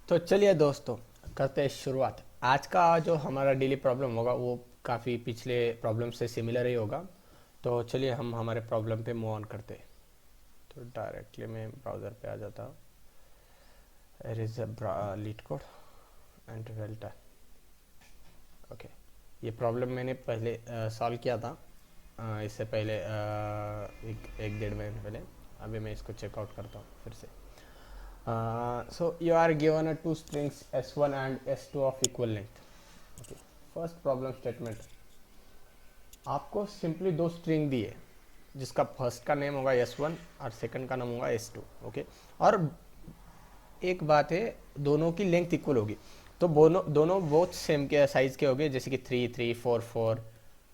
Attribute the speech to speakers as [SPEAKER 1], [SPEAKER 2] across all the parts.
[SPEAKER 1] तो चलिए दोस्तों, करते हैं शुरुआत। आज का जो हमारा डेली प्रॉब्लम होगा वो काफ़ी पिछले प्रॉब्लम से सिमिलर ही होगा। तो चलिए हम हमारे प्रॉब्लम पे मूव ऑन करते हैं। तो डायरेक्टली मैं ब्राउज़र पे आ जाता हूँ। एर इज़ लीड कोड एंड वेल्टा। ओके, ये प्रॉब्लम मैंने पहले सॉल्व किया था, इससे पहले एक डेढ़ महीने पहले। अभी मैं इसको चेकआउट करता हूँ फिर से। So you are given a two strings s1 and s2 of equal length. Okay. First problem statement, आपको सिंपली दो स्ट्रिंग दिए जिसका फर्स्ट का नेम होगा s1 और सेकंड का नाम होगा s2। ओके, और एक बात है, दोनों की लेंथ इक्वल होगी। तो दोनों बोथ सेम के साइज के होंगे, जैसे कि 3 3 4 4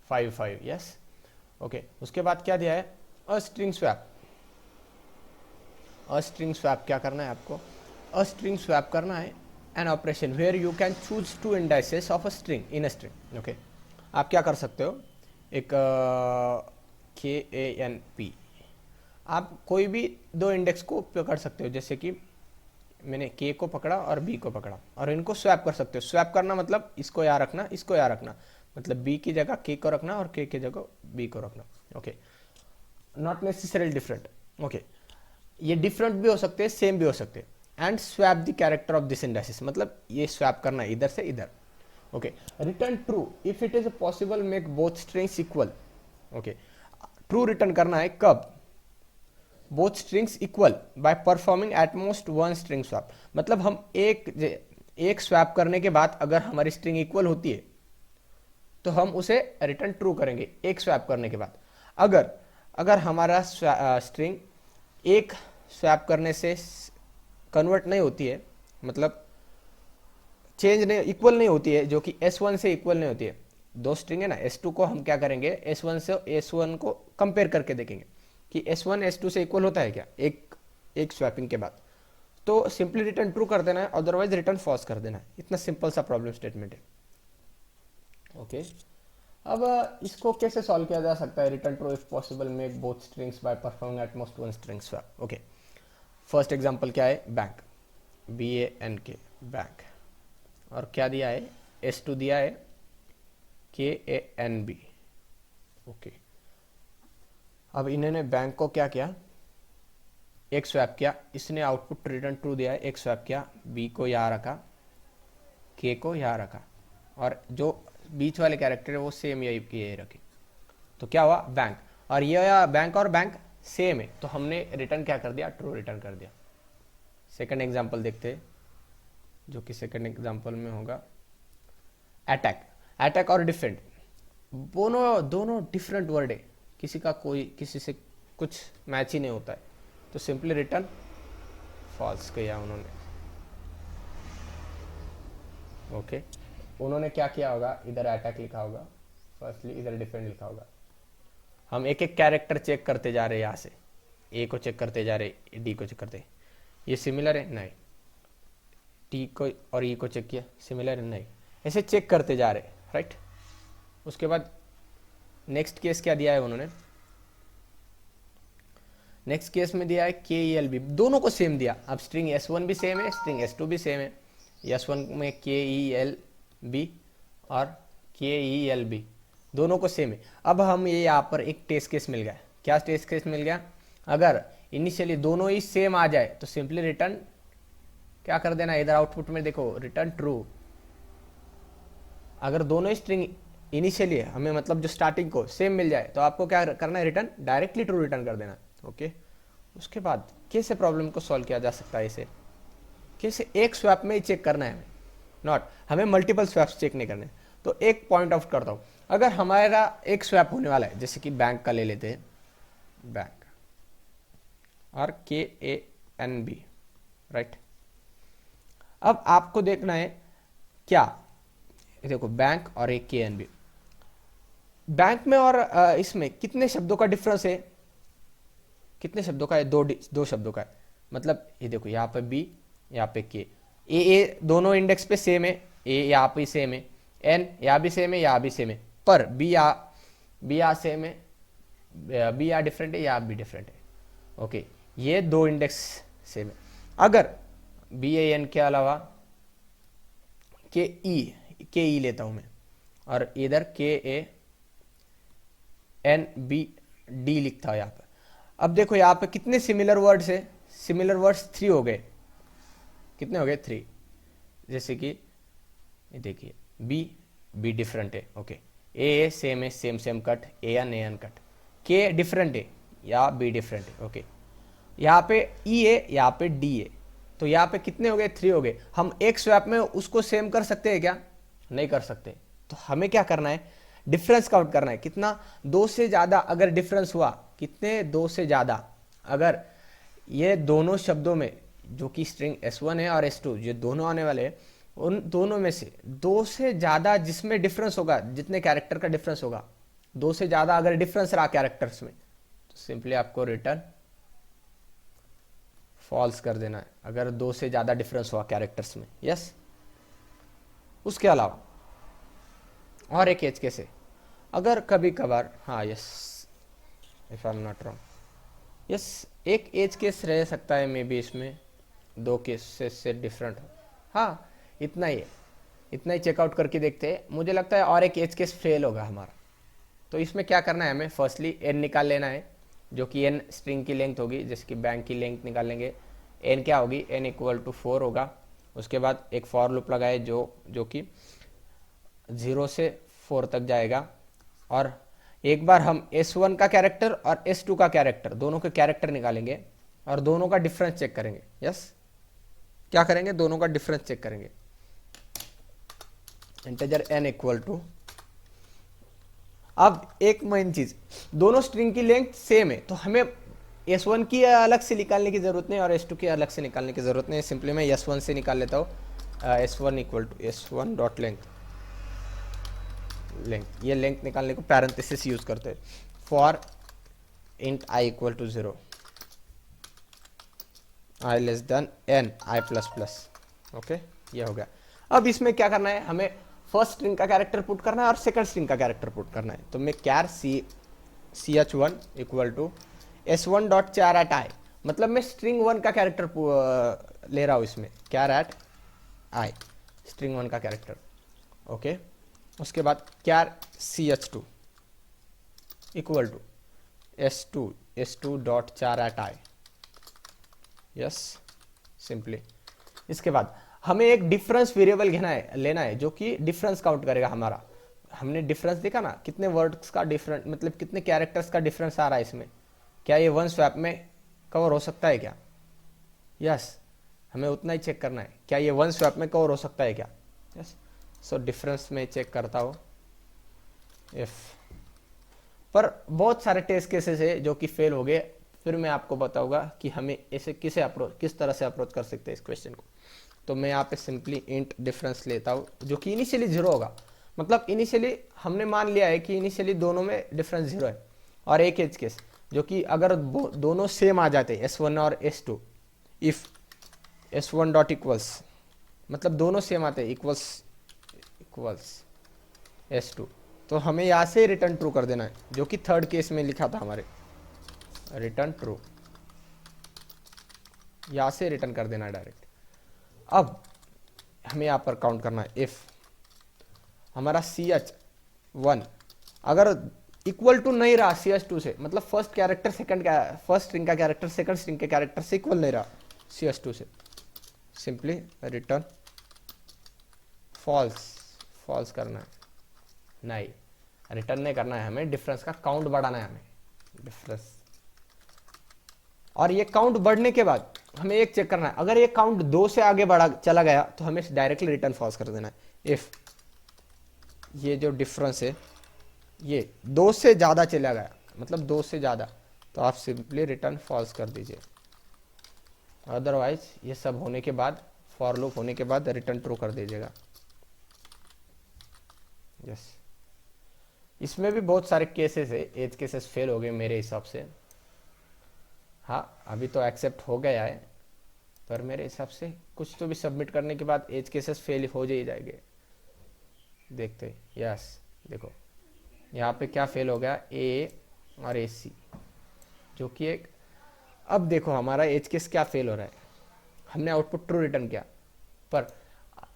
[SPEAKER 1] 5 5। Yes, okay. उसके बाद क्या दिया है, a string swap. A string swap क्या करना है आपको, अ स्ट्रिंग स्वैप करना है an operation where you can choose two indices of a string in a string. Okay, आप क्या कर सकते हो, एक KANP, आप कोई भी दो इंडेक्स को पकड़ सकते हो। जैसे कि मैंने K को पकड़ा और B को पकड़ा और इनको स्वैप कर सकते हो। स्वैप करना मतलब इसको यहाँ रखना, इसको यहाँ रखना, मतलब B की जगह K को रखना और K की जगह B को रखना। Okay, not necessarily different. Okay, ये डिफरेंट भी हो सकते हैं, सेम भी हो सकते हैं। And swap the character of this indices, मतलब ये स्वैप करना है इधर से इधर। Okay, return true if it is possible make both strings equal. Okay, true return करना है कब, both strings equal by performing at most one string swap. मतलब हम एक स्वैप करने के बाद अगर हमारी स्ट्रिंग इक्वल होती है तो हम उसे रिटर्न ट्रू करेंगे एक स्वैप करने के बाद। अगर अगर हमारा स्ट्रिंग एक स्वैप करने से कन्वर्ट नहीं होती है, मतलब चेंज नहीं, इक्वल नहीं होती है, जो कि S1 से इक्वल नहीं होती है। दो स्ट्रिंग है ना, S2 को हम क्या करेंगे, S1 से S1 को कंपेयर करके देखेंगे कि S1 S2 से इक्वल होता है क्या, एक एक स्वैपिंग के बाद। तो सिंपली रिटर्न ट्रू कर देना है, अदरवाइज रिटर्न फॉल्स कर देना है। इतना सिंपल सा प्रॉब्लम स्टेटमेंट है। ओके, अब इसको कैसे सॉल्व किया जा सकता है, return true if possible make both strings by performing at most one string swap. Okay, first example क्या है, बैंक, BANK, बैंक। और क्या दिया है, S2 दिया है, KANB। ओके, अब इन्होंने बैंक को क्या किया, एक स्वैप किया, इसने आउटपुट रिटर्न ट्रू दिया है, एक स्वैप किया, B को यहाँ रखा, K को यहाँ रखा, और जो बीच वाले कैरेक्टर है वो सेम यही रखे। तो क्या हुआ, बैंक। और ये बैंक और बैंक सेम है, तो हमने रिटर्न क्या कर दिया, ट्रू रिटर्न कर दिया। सेकंड एग्जांपल देखते हैं, जो कि सेकंड एग्जांपल में होगा अटैक। अटैक और डिफेंड, दोनों दोनों डिफरेंट वर्ड है, किसी का कोई किसी से कुछ मैच ही नहीं होता है। तो सिंपली रिटर्न फॉल्स किया उन्होंने। ओके, उन्होंने क्या किया होगा, इधर अटैक लिखा होगा फर्स्टली, इधर डिफेंड लिखा होगा। हम एक एक कैरेक्टर चेक करते जा रहे हैं, यहाँ से ए को चेक करते जा रहे, डी को चेक करते, ये सिमिलर है नहीं, टी को और ई को चेक किया, सिमिलर है नहीं, ऐसे चेक करते जा रहे, राइट। उसके बाद नेक्स्ट केस क्या दिया है उन्होंने, नेक्स्ट केस में दिया है KELB, दोनों को सेम दिया। अब स्ट्रिंग S1 भी सेम है, स्ट्रिंग S2 भी सेम है। S1 में KELB और KELB दोनों को सेम है। अब हम ये यहाँ पर एक टेस्ट केस मिल गया, क्या टेस्ट केस मिल गया, अगर इनिशियली दोनों ही सेम आ जाए तो सिंपली रिटर्न क्या कर देना, इधर आउटपुट में देखो रिटर्न ट्रू। अगर दोनों ही स्ट्रिंग इनिशियली हमें मतलब जो स्टार्टिंग को सेम मिल जाए तो आपको क्या करना है, रिटर्न डायरेक्टली ट्रू रिटर्न कर देना। ओके, उसके बाद कैसे प्रॉब्लम को सॉल्व किया जा सकता है, इसे कैसे एक स्वैप में ही चेक करना है हमें, नॉट हमें मल्टीपल स्वैप्स चेक नहीं करने। तो एक पॉइंट आउट करता हूँ, अगर हमारा एक स्वैप होने वाला है, जैसे कि बैंक का ले लेते हैं, बैंक और KANB, राइट। अब आपको देखना है क्या, देखो बैंक और एक KNB, बैंक में और इसमें कितने शब्दों का डिफरेंस है, कितने शब्दों का है, दो शब्दों का है। मतलब ये देखो, यहाँ पे B, यहाँ पे K, ए दोनों इंडेक्स पे सेम है, ए यहाँ पे सेम है, N यहाँ भी सेम है, यहाँ भी सेम है, पर बी यहाँ सेम है, बी यहाँ डिफरेंट है, यहाँ भी डिफरेंट है। ओके, ये दो इंडेक्स सेम है। अगर BAN के अलावा के ई लेता हूं मैं, और इधर के ए एन बी डी लिखता हूं यहाँ पर। अब देखो यहाँ पे कितने सिमिलर वर्ड्स है, सिमिलर वर्ड्स 3 हो गए। कितने हो गए? 3। जैसे कि ये देखिए बी डिफरेंट है, ओके, ए सेम है, same same cut, A N cut, के डिफरेंट है या बी डिफरेंट है, ओके। यहाँ पे ई है, यहाँ पे डी है, तो यहाँ पे कितने हो गए? 3 हो गए। हम एक स्वैप में उसको सेम कर सकते हैं क्या? नहीं कर सकते। तो हमें क्या करना है? डिफरेंस काउंट करना है। कितना? 2 से ज्यादा अगर डिफरेंस हुआ, कितने? 2 से ज्यादा। अगर ये दोनों शब्दों में जो कि स्ट्रिंग S1 है और S2 ये दोनों आने वाले हैं, उन दोनों में से 2 से ज्यादा जिसमें डिफरेंस होगा, जितने कैरेक्टर का डिफरेंस होगा, 2 से ज्यादा अगर डिफरेंस रहा कैरेक्टर्स में, तो सिंपली आपको रिटर्न फॉल्स कर देना है, अगर 2 से ज्यादा डिफरेंस हुआ कैरेक्टर्स में। यस। उसके अलावा और एक एज केस है, अगर कभी कभार, हाँ yes, if I am not wrong, yes, एक एज केस रह सकता है मे बी इसमें 2 केसेस से डिफरेंट हो। हाँ, इतना ही है, इतना ही चेकआउट करके देखते हैं। मुझे लगता है और एक एज केस फेल होगा हमारा। तो इसमें क्या करना है हमें? फर्स्टली एन निकाल लेना है, जो कि एन स्ट्रिंग की लेंथ होगी, जैसे कि बैंक की लेंथ निकालेंगे। एन क्या होगी? एन इक्वल टू 4 होगा। उसके बाद एक फॉर लूप लगाए जो कि 0 से 4 तक जाएगा, और एक बार हम S1 का कैरेक्टर और S2 का कैरेक्टर, दोनों के कैरेक्टर निकालेंगे और दोनों का डिफरेंस चेक करेंगे। यस, क्या करेंगे? दोनों का डिफरेंस चेक करेंगे। इंटीजर n इक्वल टू, अब एक मेन चीज, दोनों स्ट्रिंग की लेंथ सेम है, तो हमें S1 की अलग से निकालने की जरूरत नहीं और S2 की अलग से निकालने की जरूरत नहीं। सिंपली मैं S1 से निकाल लेता हूँ। S1 equal to S1 dot length, ये लेंथ निकालने को पैरेंथेसिस यूज करते हैं। For int i equal to 0, i less than n i plus plus, okay, ये हो गया। अब इसमें क्या करना है? हमें फर्स्ट स्ट्रिंग का कैरेक्टर पुट करना है और सेकंड स्ट्रिंग का कैरेक्टर पुट करना है। तो मैं char ch1 equal to s1 dot char at i, मतलब मैं स्ट्रिंग 1 का कैरेक्टर ले रहा हूं इसमें, कैर एट आई, स्ट्रिंग 1 का कैरेक्टर, ओके। उसके बाद char ch2 equal to s2 dot char at i, yes, simply. इसके बाद हमें एक डिफरेंस वेरिएबल लेना है जो कि डिफरेंस काउंट करेगा हमारा। हमने डिफरेंस देखा ना, कितने वर्ड्स का डिफरेंस, मतलब कितने कैरेक्टर्स का डिफरेंस आ रहा है इसमें। क्या ये 1 स्वैप में कवर हो सकता है क्या? यस, हमें उतना ही चेक करना है, क्या ये 1 स्वैप में कवर हो सकता है क्या? यस। सो डिफरेंस में चेक करता हूँ इफ, पर बहुत सारे टेस्ट केसेस है जो कि फेल हो गए। फिर मैं आपको बताऊंगा कि हमें ऐसे किस तरह से अप्रोच कर सकते हैं इस क्वेश्चन को। तो मैं यहाँ पे सिंपली इंट डिफरेंस लेता हूँ, जो कि इनिशियली 0 होगा। मतलब इनिशियली हमने मान लिया है कि इनिशियली दोनों में डिफरेंस 0 है। और एक एज केस जो कि अगर दोनों सेम आ जाते हैं S1 और S2, if S1 dot equals, मतलब दोनों सेम आते हैं, इक्वल्स S2, तो हमें यहाँ से रिटर्न ट्रू कर देना है, जो कि थर्ड केस में लिखा था हमारे, रिटर्न ट्रू, यहाँ से रिटर्न कर देना है डायरेक्ट। अब हमें यहाँ पर काउंट करना है, इफ हमारा ch1 अगर इक्वल टू नहीं रहा ch2 से, मतलब फर्स्ट स्ट्रिंग का कैरेक्टर सेकंड स्ट्रिंग के कैरेक्टर से इक्वल नहीं रहा ch2 से, सिंपली रिटर्न फॉल्स करना है। नहीं, रिटर्न नहीं करना है, हमें डिफरेंस का काउंट बढ़ाना है, हमें डिफरेंस। और ये काउंट बढ़ने के बाद हमें एक चेक करना है, अगर ये काउंट 2 से आगे चला गया तो हमें डायरेक्टली रिटर्न फॉल्स कर देना है। इफ ये जो डिफरेंस है ये 2 से ज्यादा चला गया, मतलब 2 से ज्यादा, तो आप सिंपली रिटर्न फॉल्स कर दीजिए। अदरवाइज ये सब होने के बाद, फॉर लूप होने के बाद रिटर्न ट्रू कर दीजिएगा। यस, इसमें भी बहुत सारे केसेस है, एज केसेस फेल हो गए मेरे हिसाब से। हाँ, अभी तो एक्सेप्ट हो गया है, पर मेरे हिसाब से कुछ तो भी सबमिट करने के बाद एज केसेस फेल हो जाएंगे। देखते हैं। यस, देखो यहाँ पे क्या फेल हो गया, ए और ए सी, जो कि एक, अब देखो हमारा एज केस क्या फेल हो रहा है, हमने आउटपुट ट्रू रिटर्न किया, पर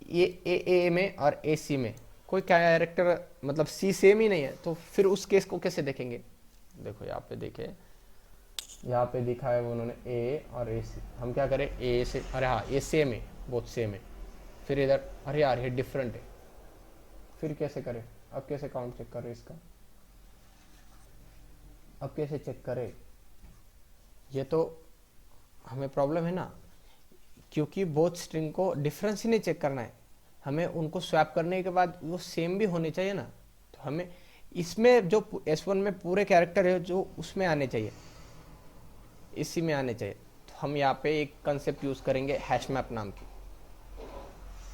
[SPEAKER 1] ए में और ए सी में कोई कैरेक्टर मतलब सी सेम ही नहीं है, तो फिर उस केस को कैसे देखेंगे? देखो यहाँ पे देखे, यहाँ पे दिखा है उन्होंने ए और ए सी, हम क्या करें ए से, अरे हाँ ए सेम है, बहुत सेम है, फिर इधर अरे यार ये डिफरेंट है, फिर कैसे करें? अब कैसे काउंट चेक करें इसका? अब कैसे चेक करें? ये तो हमें प्रॉब्लम है ना, क्योंकि बोथ स्ट्रिंग को डिफरेंस ही नहीं चेक करना है, हमें उनको स्वैप करने के बाद वो सेम भी होने चाहिए ना। तो हमें इसमें जो S1 में पूरे कैरेक्टर है जो उसमें आने चाहिए, इसी में आने चाहिए। तो हम यहाँ पे एक कंसेप्ट यूज करेंगे हैश मैप नाम की,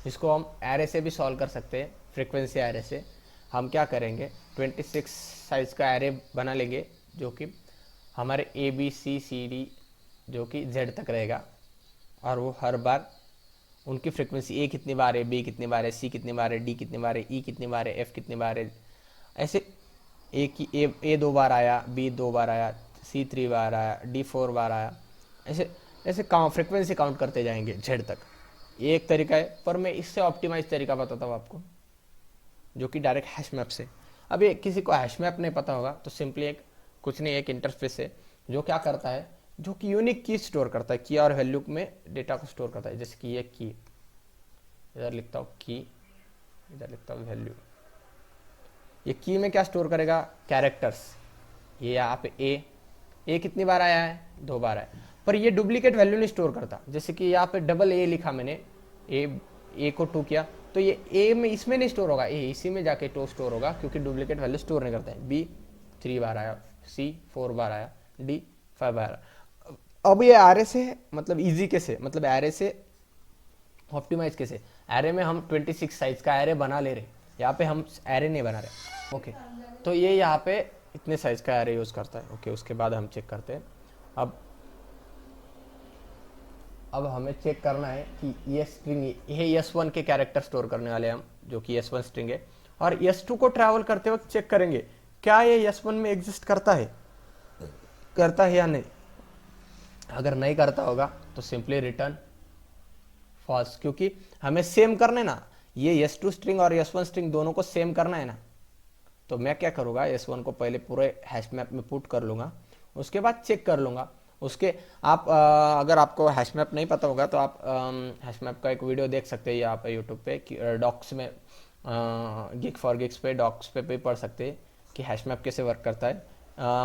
[SPEAKER 1] इसको हम एरे से भी सॉल्व कर सकते हैं, फ्रीक्वेंसी एरे से। हम क्या करेंगे 26 साइज का एरे बना लेंगे, जो कि हमारे ABCD जो कि Z तक रहेगा, और वो हर बार उनकी फ्रीक्वेंसी A कितनी बार है, B कितनी बार है, C कितनी बार है, D कितनी बार है, E कितनी बार है, F कितनी बार है, ऐसे A 2 बार आया, B 2 बार आया, C 3 बार आया, D 4 बार आया, ऐसे ऐसे फ्रीक्वेंसी काउंट करते जाएंगे Z तक। ये एक तरीका है, पर मैं इससे ऑप्टिमाइज तरीका बताता हूँ आपको, जो कि डायरेक्ट हैश मैप से। अब ये किसी को हैश मैप नहीं पता होगा तो सिंपली एक कुछ नहीं, एक इंटरफेस है जो क्या करता है, जो कि यूनिक की स्टोर करता है, की और वैल्यू में डेटा को स्टोर करता है। जैसे कि ये की, इधर लिखता हूँ की, इधर लिखता हूँ वैल्यू। ये की में क्या स्टोर करेगा? कैरेक्टर्स। ये यहाँ पे ए कितनी बार आया है? 2 बार आया, पर ये डुप्लीकेट वैल्यू नहीं स्टोर करता। जैसे कि यहाँ पे डबल ए लिखा मैंने, ए को 2 किया, तो ये ए में इसमें नहीं स्टोर होगा, ए इसी में जाके तो स्टोर होगा, क्योंकि डुप्लीकेट वैल्यू स्टोर नहीं करता है। बी 3 बार आया, सी 4 बार आया, डी 5 बार आया। अब ये एरे से मतलब इजी कैसे, मतलब एरे से ऑप्टिमाइज कैसे? एरे में हम 26 साइज का एरे बना ले रहे, यहाँ पे हम एरे नहीं बना रहे। ओके, तो ये यहाँ पे इतने साइज का एरे यूज करता है। ओके, उसके बाद हम चेक करते हैं। अब हमें चेक करना है कि ये स्ट्रिंग, ये S1 के कैरेक्टर स्टोर करने वाले हम, जो कि S1 स्ट्रिंग है, और S2 को ट्रैवल करते वक्त चेक करेंगे क्या ये S1 में एग्जिस्ट करता है या नहीं। अगर नहीं करता होगा तो सिंपली रिटर्न फॉल्स, क्योंकि हमें सेम करना है ना, ये S2 स्ट्रिंग और S1 स्ट्रिंग दोनों को सेम करना है ना। तो मैं क्या करूँगा, S1 को पहले पूरे हैश मैप में पुट कर लूँगा, उसके बाद चेक कर लूँगा। उसके आप अगर आपको हैश मैप नहीं पता होगा तो आप हैश मैप का एक वीडियो देख सकते हैं यहाँ पे यूट्यूब पे, डॉक्स में, गिग फॉर गिग्स पे, डॉक्स पे भी पढ़ सकते हैं कि हैश मैप कैसे वर्क करता है।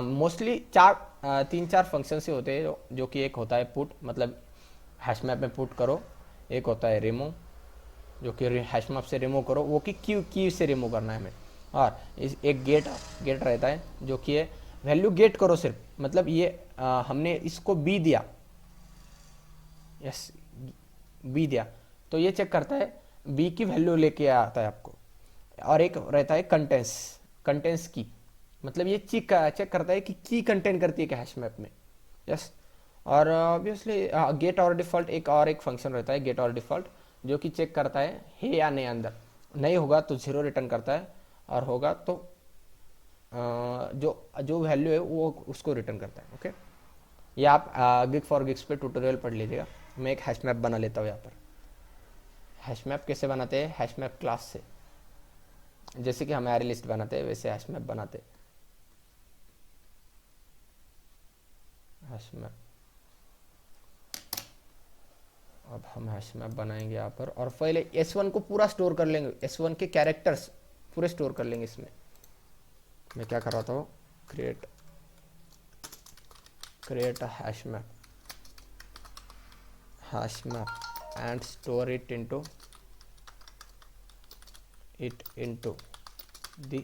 [SPEAKER 1] मोस्टली 3-4 फंक्शन से होते हैं, जो कि एक होता है पुट, मतलब हैश मैप में पुट करो, एक होता है रिमूव, जो कि हैश मैप से रिमूव करो, वो कि की से रिमूव करना है हमें, और एक गेट रहता है जो कि है वैल्यू गेट करो सिर्फ, मतलब ये हमने इसको बी दिया, यस बी दिया, तो ये चेक करता है बी की वैल्यू लेके आता है आपको। और एक रहता है कंटेंस की, मतलब ये चेक करता है कि की कंटेन करती है क्या हैश मैप में, यस। और ऑब्वियसली गेट और डिफॉल्ट एक फंक्शन रहता है, गेट और डिफॉल्ट, जो कि चेक करता है या नहीं अंदर, नहीं होगा तो 0 रिटर्न करता है, और होगा तो जो वैल्यू है वो उसको रिटर्न करता है। ओके, ये आप गिग फॉर गिग्स पे ट्यूटोरियल पढ़ लीजिएगा। मैं एक हैश मैप बना लेता हूँ यहाँ पर। हैश मैप कैसे बनाते हैं? हैश मैप क्लास से, जैसे कि हम एरे लिस्ट बनाते हैं वैसे हैश मैप बनाते हैं। हैश मैप, अब हम हैश मैप बनाएंगे यहाँ पर, और पहले S1 को पूरा स्टोर कर लेंगे, S1 के कैरेक्टर्स पूरे स्टोर कर लेंगे इसमें। मैं क्या कर रहा था, create a hash map and store it into the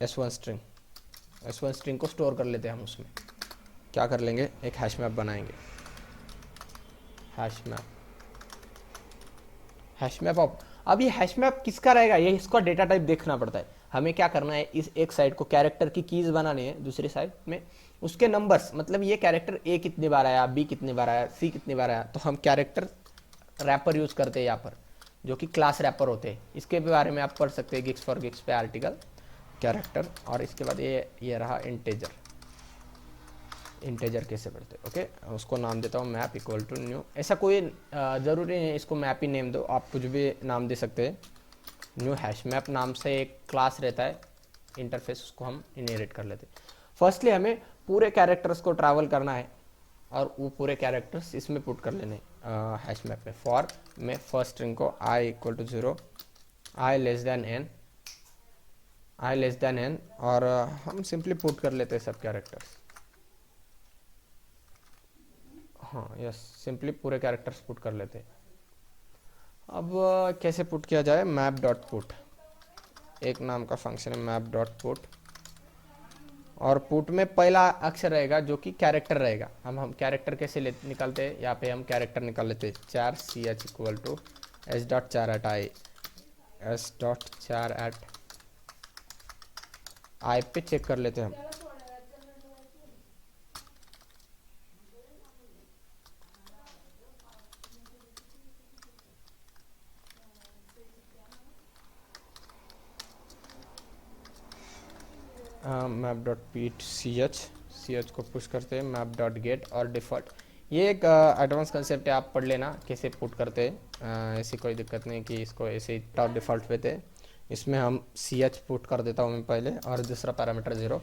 [SPEAKER 1] S1 string को स्टोर कर लेते हैं हम। उसमें क्या कर लेंगे, एक हैश मैप बनाएंगे, हैश मैप ऑफ। अब ये हैश मैप किसका रहेगा, ये इसका डेटा टाइप देखना पड़ता है। हमें क्या करना है, इस एक साइड को कैरेक्टर की कीज बनानी है, दूसरी साइड में उसके नंबर्स, मतलब ये कैरेक्टर ए कितनी बार आया, बी कितनी बार आया, सी कितनी बार आया, तो हम कैरेक्टर रैपर यूज करते हैं यहाँ पर, जो कि क्लास रैपर होते हैं। इसके बारे में आप पढ़ सकते हैं गिग्स फॉर गिग्स पे आर्टिकल, कैरेक्टर। और इसके बाद ये रहा इंटेजर, इंटेजर कैसे पढ़ते हैं। ओके, उसको नाम देता हूँ मैप इक्वल टू न्यू। ऐसा कोई ज़रूरी नहीं है इसको मैप ही नेम दो, आप कुछ भी नाम दे सकते हैं। न्यू हैश मैप नाम से एक क्लास रहता है इंटरफेस, उसको हम इनहेरिट कर लेते हैं। फर्स्टली हमें पूरे कैरेक्टर्स को ट्रैवल करना है और वो पूरे कैरेक्टर्स इसमें पुट कर लेने हैश मैप में। फॉर में फर्स्ट स्ट्रिंग को I equal to 0, I less than N, I less than N, और हम सिंपली पुट कर लेते हैं सब कैरेक्टर्स। हाँ यस, सिंपली पूरे कैरेक्टर्स पुट कर लेते हैं। अब कैसे पुट किया जाए, मैप डॉट पुट एक नाम का फंक्शन है, मैप डॉट पुट, और पुट में पहला अक्षर रहेगा जो कि कैरेक्टर रहेगा। हम कैरेक्टर कैसे निकालते हैं, यहाँ पे हम कैरेक्टर निकाल लेते हैं 4 ch equal to S dot 4 at I, S dot 4 at I पे चेक कर लेते हैं हम। मैप डॉट पीट सी एच को पुश करते हैं, मैप डॉट गेट और डिफ़ॉल्ट। ये एक एडवांस कंसेप्ट है, आप पढ़ लेना कैसे पुट करते हैं। ऐसी कोई दिक्कत नहीं कि इसको ऐसे ही टॉप डिफ़ॉल्ट पे थे। इसमें हम सी एच पुट कर देता हूँ मैं पहले, और दूसरा पैरामीटर 0,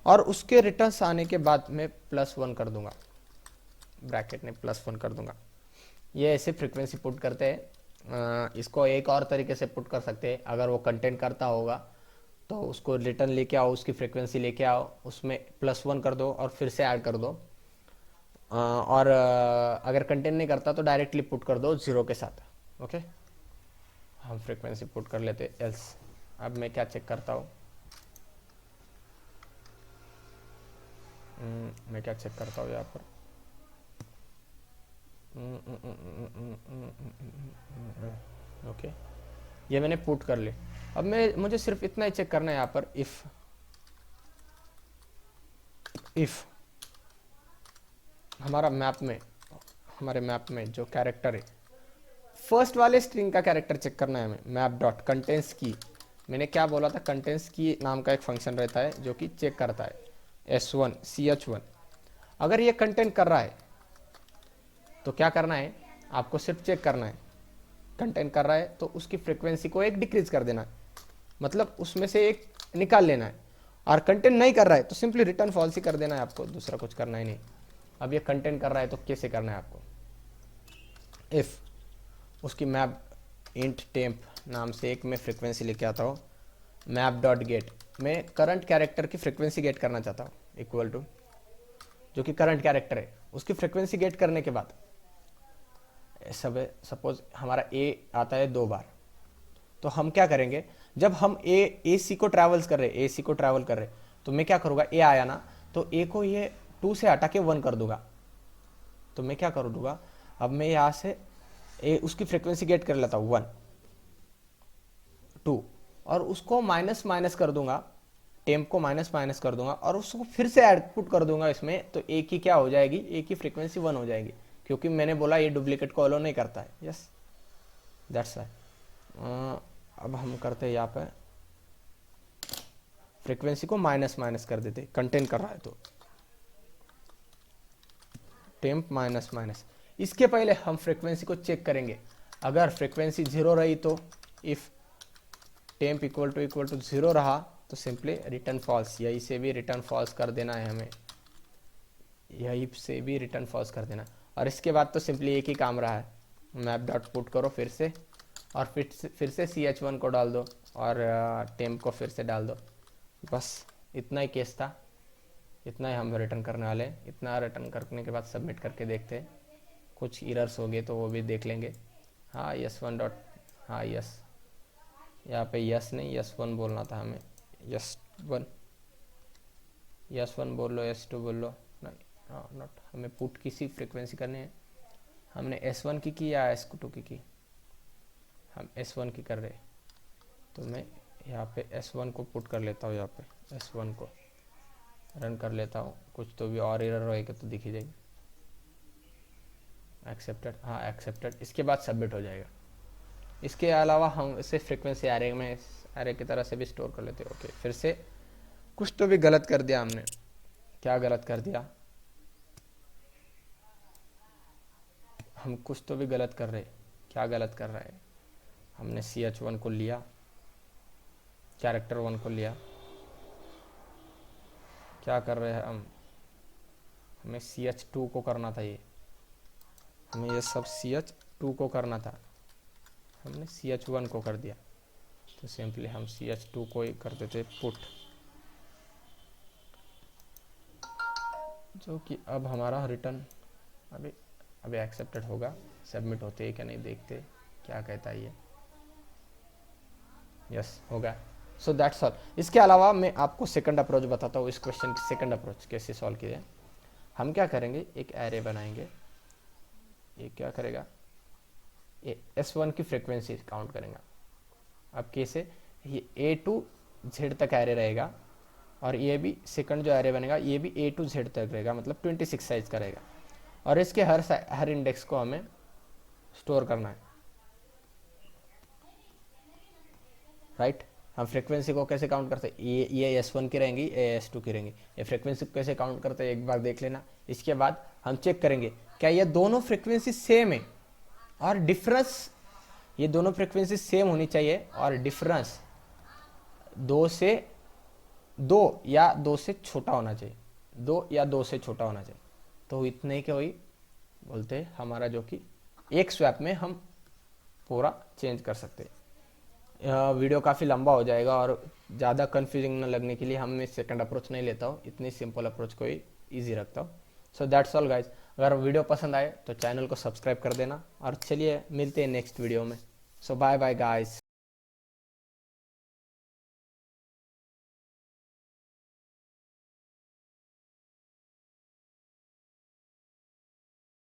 [SPEAKER 1] और उसके रिटर्न्स आने के बाद मैं +1 कर दूंगा, ब्रैकेट में +1 कर दूंगा। ये ऐसे फ्रिक्वेंसी पुट करते हैं। इसको एक और तरीके से पुट कर सकते हैं, अगर वो कंटेंट करता होगा तो उसको रिटर्न लेके आओ, उसकी फ्रिक्वेंसी लेके आओ, उसमें +1 कर दो और फिर से ऐड कर दो। और अगर कंटेंट नहीं करता तो डायरेक्टली पुट कर दो 0 के साथ। ओके, हम फ्रिक्वेंसी पुट कर लेते एल्स। अब मैं क्या चेक करता हूँ, मैं क्या चेक करता हूँ यहाँ पर, ओके ये मैंने पुट कर ली। अब मुझे सिर्फ इतना ही चेक करना है यहाँ पर, इफ हमारे मैप में जो कैरेक्टर है, फर्स्ट वाले स्ट्रिंग का कैरेक्टर चेक करना है हमें। मैप डॉट कंटेंट्स की, मैंने क्या बोला था, कंटेंट्स की नाम का एक फंक्शन रहता है जो कि चेक करता है S1 CH1। अगर ये कंटेंट कर रहा है तो क्या करना है, आपको सिर्फ चेक करना है। कंटेंट कर रहा है तो उसकी फ्रिक्वेंसी को एक डिक्रीज कर देना है, मतलब उसमें से एक निकाल लेना है। और कंटेंट नहीं कर रहा है तो सिंपली रिटर्न फॉल्स ही कर देना है आपको, दूसरा कुछ करना ही नहीं। अब ये कंटेंट कर रहा है तो कैसे करना है आपको, इफ उसकी मैप इंट टेम्प नाम से एक मैं फ्रिक्वेंसी लेके आता हूँ, मैप डॉट गेट, मैं करंट कैरेक्टर की फ्रिक्वेंसी गेट करना चाहता हूँ, इक्वल टू जो कि करंट कैरेक्टर है उसकी फ्रिक्वेंसी गेट करने के बाद सब सपोज हमारा ए आता है 2 बार, तो हम क्या करेंगे, जब हम ए सी को ट्रैवल कर रहे तो मैं क्या करूँगा, ए आया ना तो ए को ये 2 से हटा के 1 कर दूंगा। तो मैं क्या कर दूंगा, अब मैं यहाँ से उसकी फ्रिक्वेंसी गेट कर लेता हूँ 1 2, और उसको माइनस कर दूंगा, टेम्प को माइनस कर दूंगा, और उसको फिर से आउटपुट कर दूंगा इसमें। तो ए की क्या हो जाएगी, ए की फ्रिक्वेंसी 1 हो जाएगी, क्योंकि मैंने बोला ये डुप्लीकेट को अलो नहीं करता है। Yes that's why. अब हम करते हैं यहाँ पे फ्रिक्वेंसी को माइनस कर देते, कंटेंट कर रहा है तो टेम्प माइनस। इसके पहले हम फ्रिक्वेंसी को चेक करेंगे, अगर फ्रिक्वेंसी 0 रही तो इफ टेम्प इक्वल टू 0 रहा तो सिंपली रिटर्न फॉल्स, यही से भी रिटर्न फॉल्स कर देना है हमें, यही से भी रिटर्न फॉल्स कर देना। और इसके बाद तो सिंपली एक ही काम रहा है, मैप डॉट पुट करो फिर से, और फिर से CH1 को डाल दो और टेम्प को फिर से डाल दो। बस इतना ही केस था, इतना ही हम रिटर्न करने वाले। इतना रिटर्न करने के बाद सबमिट करके देखते हैं, कुछ एरर्स हो गए तो वो भी देख लेंगे। हाँ S1 डॉट, हाँ यस, यहाँ पे यस नहीं S1 बोलना था हमें, यस1 बोल लो, S2 बोल लो, नहीं हाँ नॉट, हमें पुट किसी फ्रिक्वेंसी करनी है। हमने S1 की या S2 की, हम S1 की कर रहे, तो मैं यहाँ पे S1 को पुट कर लेता हूँ, यहाँ पे S1 को रन कर लेता हूँ, कुछ तो भी और एरर रहेगा तो दिख ही जाएगी। एक्सेप्टेड, हाँ एक्सेप्टेड, इसके बाद सबमिट हो जाएगा। इसके अलावा हम इसे फ्रिक्वेंसी एरे में एरे की तरह से भी स्टोर कर लेते हैं। ओके, फिर से कुछ तो भी गलत कर दिया हमने, क्या गलत कर दिया, हम कुछ तो भी गलत कर रहे। क्या गलत कर रहा है? हमने CH1 को लिया, कैरेक्टर 1 को लिया, क्या कर रहे हैं हम? हमें CH2 को करना था, हमें ये सब CH2 को करना था, हमने CH1 को कर दिया। तो सिंपली हम CH2 को ही कर देते पुट, जो कि अब हमारा रिटर्न अभी एक्सेप्टेड होगा। सबमिट होते है क्या नहीं देखते, क्या कहता है ये। यस होगा। So that's all. इसके अलावा मैं आपको सेकंड अप्रोच बताता हूँ। इस क्वेश्चन की सेकंड अप्रोच कैसे सॉल्व किया जाए। हम क्या करेंगे, एक एरे बनाएंगे। ये क्या करेगा, ये S1 की फ्रीक्वेंसी काउंट करेंगे। अब कैसे, ये A टू Z तक एरे रहेगा, और ये भी सेकंड जो एरे बनेगा ये भी A टू Z तक रहेगा, मतलब 26 साइज का रहेगा। और इसके हर इंडेक्स को हमें स्टोर करना है, राइट। हम फ्रीक्वेंसी को कैसे काउंट करते हैं, ये S1 की रहेंगी, ये S2 की रहेंगी। ये फ्रीक्वेंसी को कैसे काउंट करते हैं एक बार देख लेना। इसके बाद हम चेक करेंगे क्या ये दोनों फ्रीक्वेंसी सेम है, और डिफरेंस, ये दोनों फ्रीक्वेंसी सेम होनी चाहिए, और डिफरेंस 2 या 2 से छोटा होना चाहिए, 2 या 2 से छोटा होना चाहिए। तो इतने के वही बोलते हैं हमारा, जो कि एक स्वैप में हम पूरा चेंज कर सकते हैं। वीडियो काफ़ी लंबा हो जाएगा, और ज़्यादा कंफ्यूजिंग न लगने के लिए हम मैं सेकंड अप्रोच नहीं लेता हूँ, इतनी सिंपल अप्रोच को ही ईजी रखता हूँ। So that's all guys. अगर वीडियो पसंद आए तो चैनल को सब्सक्राइब कर देना, और चलिए मिलते हैं नेक्स्ट वीडियो में। सो बाय बाय गाइज।